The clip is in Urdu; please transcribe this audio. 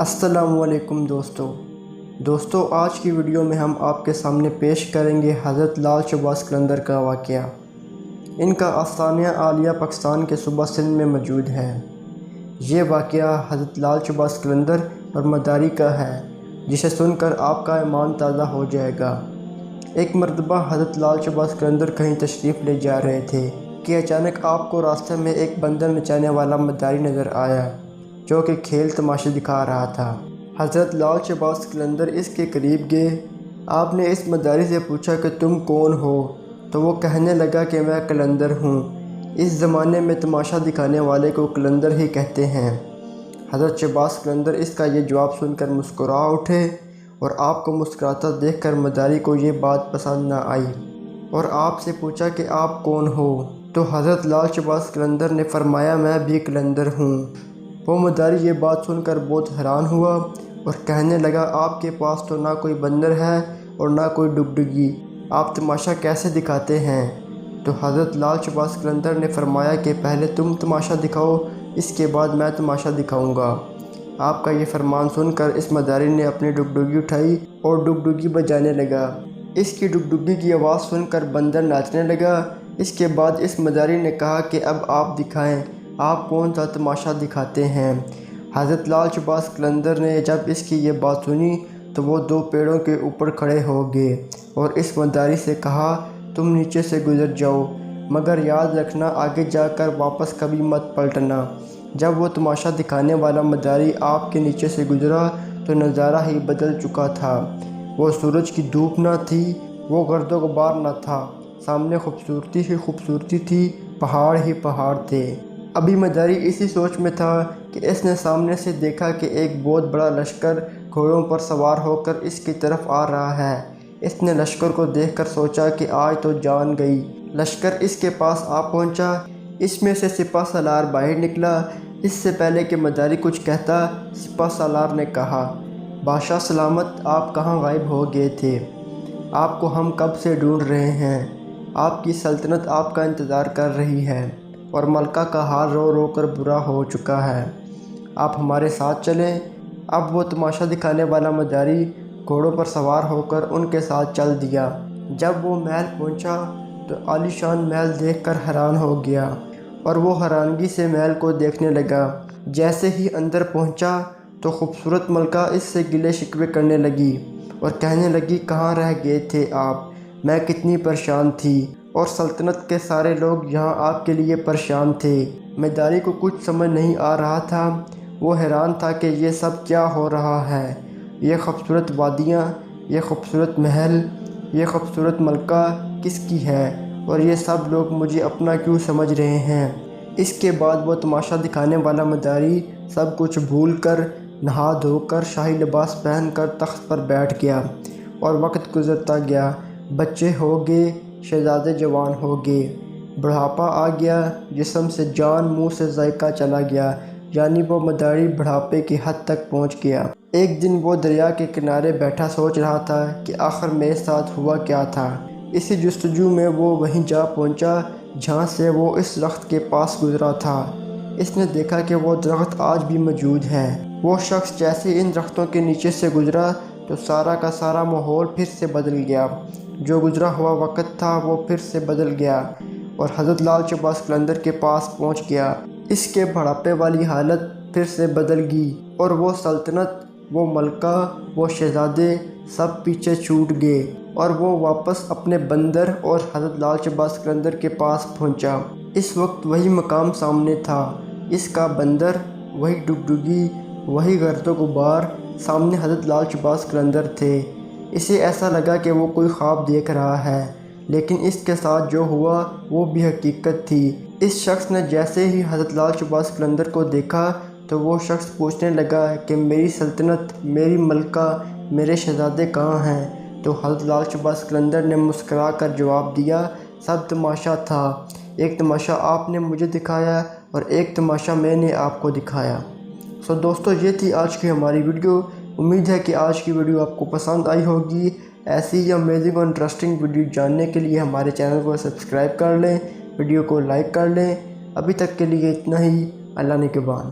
السلام علیکم دوستو آج کی ویڈیو میں ہم آپ کے سامنے پیش کریں گے حضرت لال شہباز قلندر کا واقعہ۔ ان کا آستانہ عالیہ پاکستان کے صوبہ سندھ میں موجود ہے۔ یہ واقعہ حضرت لال شہباز قلندر اور مداری کا ہے، جسے سن کر آپ کا ایمان تازہ ہو جائے گا۔ ایک مرتبہ حضرت لال شہباز قلندر کہیں تشریف لے جا رہے تھے کہ اچانک آپ کو راستے میں ایک بندر نچانے والا مداری نظر آیا، جو کہ کھیل تماشے دکھا رہا تھا۔ حضرت لال شہباز قلندر اس کے قریب گئے۔ آپ نے اس مداری سے پوچھا کہ تم کون ہو؟ تو وہ کہنے لگا کہ میں قلندر ہوں۔ اس زمانے میں تماشا دکھانے والے کو قلندر ہی کہتے ہیں۔ حضرت شہباز قلندر اس کا یہ جواب سن کر مسکرا اٹھے، اور آپ کو مسکراتا دیکھ کر مداری کو یہ بات پسند نہ آئی، اور آپ سے پوچھا کہ آپ کون ہو؟ تو حضرت لال شہباز قلندر نے فرمایا میں بھی قلندر ہوں۔ وہ مداری یہ بات سن کر بہت حیران ہوا اور کہنے لگا آپ کے پاس تو نہ کوئی بندر ہے اور نہ کوئی ڈگڈگی، آپ تماشا کیسے دکھاتے ہیں؟ تو حضرت لال شہباز قلندر نے فرمایا کہ پہلے تم تماشا دکھاؤ، اس کے بعد میں تماشا دکھاؤں گا۔ آپ کا یہ فرمان سن کر اس مداری نے اپنی ڈگڈگی اٹھائی اور ڈگڈگی بجانے لگا۔ اس کی ڈگڈگی کی آواز سن کر بندر ناچنے لگا۔ اس کے بعد اس مداری نے کہا کہ اب آپ دکھائیں، آپ کون سا تماشا دکھاتے ہیں؟ حضرت لال شہباز قلندر نے جب اس کی یہ بات سنی تو وہ دو پیڑوں کے اوپر کھڑے ہو گئے اور اس مداری سے کہا تم نیچے سے گزر جاؤ، مگر یاد رکھنا آگے جا کر واپس کبھی مت پلٹنا۔ جب وہ تماشا دکھانے والا مداری آپ کے نیچے سے گزرا تو نظارہ ہی بدل چکا تھا۔ وہ سورج کی دھوپ نہ تھی، وہ گرد و غبار نہ تھا، سامنے خوبصورتی ہی خوبصورتی تھی، پہاڑ ہی پہاڑ تھے۔ ابھی مداری اسی سوچ میں تھا کہ اس نے سامنے سے دیکھا کہ ایک بہت بڑا لشکر گھوڑوں پر سوار ہو کر اس کی طرف آ رہا ہے۔ اس نے لشکر کو دیکھ کر سوچا کہ آج تو جان گئی۔ لشکر اس کے پاس آ پہنچا، اس میں سے سپہ سالار باہر نکلا۔ اس سے پہلے کہ مداری کچھ کہتا، سپہ سالار نے کہا بادشاہ سلامت، آپ کہاں غائب ہو گئے تھے؟ آپ کو ہم کب سے ڈھونڈ رہے ہیں۔ آپ کی سلطنت آپ کا انتظار کر رہی ہے، اور ملکہ کا حال رو رو کر برا ہو چکا ہے۔ آپ ہمارے ساتھ چلیں۔ اب وہ تماشا دکھانے والا مداری گھوڑوں پر سوار ہو کر ان کے ساتھ چل دیا۔ جب وہ محل پہنچا تو عالی شان محل دیکھ کر حیران ہو گیا، اور وہ حیرانگی سے محل کو دیکھنے لگا۔ جیسے ہی اندر پہنچا تو خوبصورت ملکہ اس سے گلے شکوے کرنے لگی اور کہنے لگی کہاں رہ گئے تھے آپ؟ میں کتنی پریشان تھی، اور سلطنت کے سارے لوگ یہاں آپ کے لیے پریشان تھے۔ مداری کو کچھ سمجھ نہیں آ رہا تھا۔ وہ حیران تھا کہ یہ سب کیا ہو رہا ہے۔ یہ خوبصورت وادیاں، یہ خوبصورت محل، یہ خوبصورت ملکہ کس کی ہے، اور یہ سب لوگ مجھے اپنا کیوں سمجھ رہے ہیں؟ اس کے بعد وہ تماشا دکھانے والا مداری سب کچھ بھول کر نہا دھو کر شاہی لباس پہن کر تخت پر بیٹھ گیا، اور وقت گزرتا گیا۔ بچے ہو گئے، شہزادے جوان ہو گئے، بڑھاپا آ گیا، جسم سے جان منہ سے ذائقہ چلا گیا، یعنی وہ مداری بڑھاپے کی حد تک پہنچ گیا۔ ایک دن وہ دریا کے کنارے بیٹھا سوچ رہا تھا کہ آخر میرے ساتھ ہوا کیا تھا۔ اسی جستجو میں وہ وہیں جا پہنچا جہاں سے وہ اس درخت کے پاس گزرا تھا۔ اس نے دیکھا کہ وہ درخت آج بھی موجود ہے۔ وہ شخص جیسے ان درختوں کے نیچے سے گزرا تو سارا کا سارا ماحول پھر سے بدل گیا۔ جو گزرا ہوا وقت تھا وہ پھر سے بدل گیا اور حضرت لال شہباز قلندر کے پاس پہنچ گیا۔ اس کے بڑھاپے والی حالت پھر سے بدل گئی، اور وہ سلطنت، وہ ملکہ، وہ شہزادے سب پیچھے چھوٹ گئے، اور وہ واپس اپنے بندر اور حضرت لال شہباز قلندر کے پاس پہنچا۔ اس وقت وہی مقام سامنے تھا، اس کا بندر، وہی ڈگڈگی، وہی گرد و غبار، سامنے حضرت لال شہباز قلندر تھے۔ اسے ایسا لگا کہ وہ کوئی خواب دیکھ رہا ہے، لیکن اس کے ساتھ جو ہوا وہ بھی حقیقت تھی۔ اس شخص نے جیسے ہی حضرت لال شہباز قلندر کو دیکھا تو وہ شخص پوچھنے لگا کہ میری سلطنت، میری ملکہ، میرے شہزادے کہاں ہیں؟ تو حضرت لال شہباز قلندر نے مسکرا کر جواب دیا سب تماشا تھا، ایک تماشا آپ نے مجھے دکھایا اور ایک تماشا میں نے آپ کو دکھایا۔ دوستو یہ تھی آج کی ہماری ویڈیو۔ امید ہے کہ آج کی ویڈیو آپ کو پسند آئی ہوگی۔ ایسی ہی امیزنگ اور انٹرسٹنگ ویڈیو جاننے کے لیے ہمارے چینل کو سبسکرائب کر لیں، ویڈیو کو لائک کر لیں۔ ابھی تک کے لیے اتنا ہی، اللہ نگہبان۔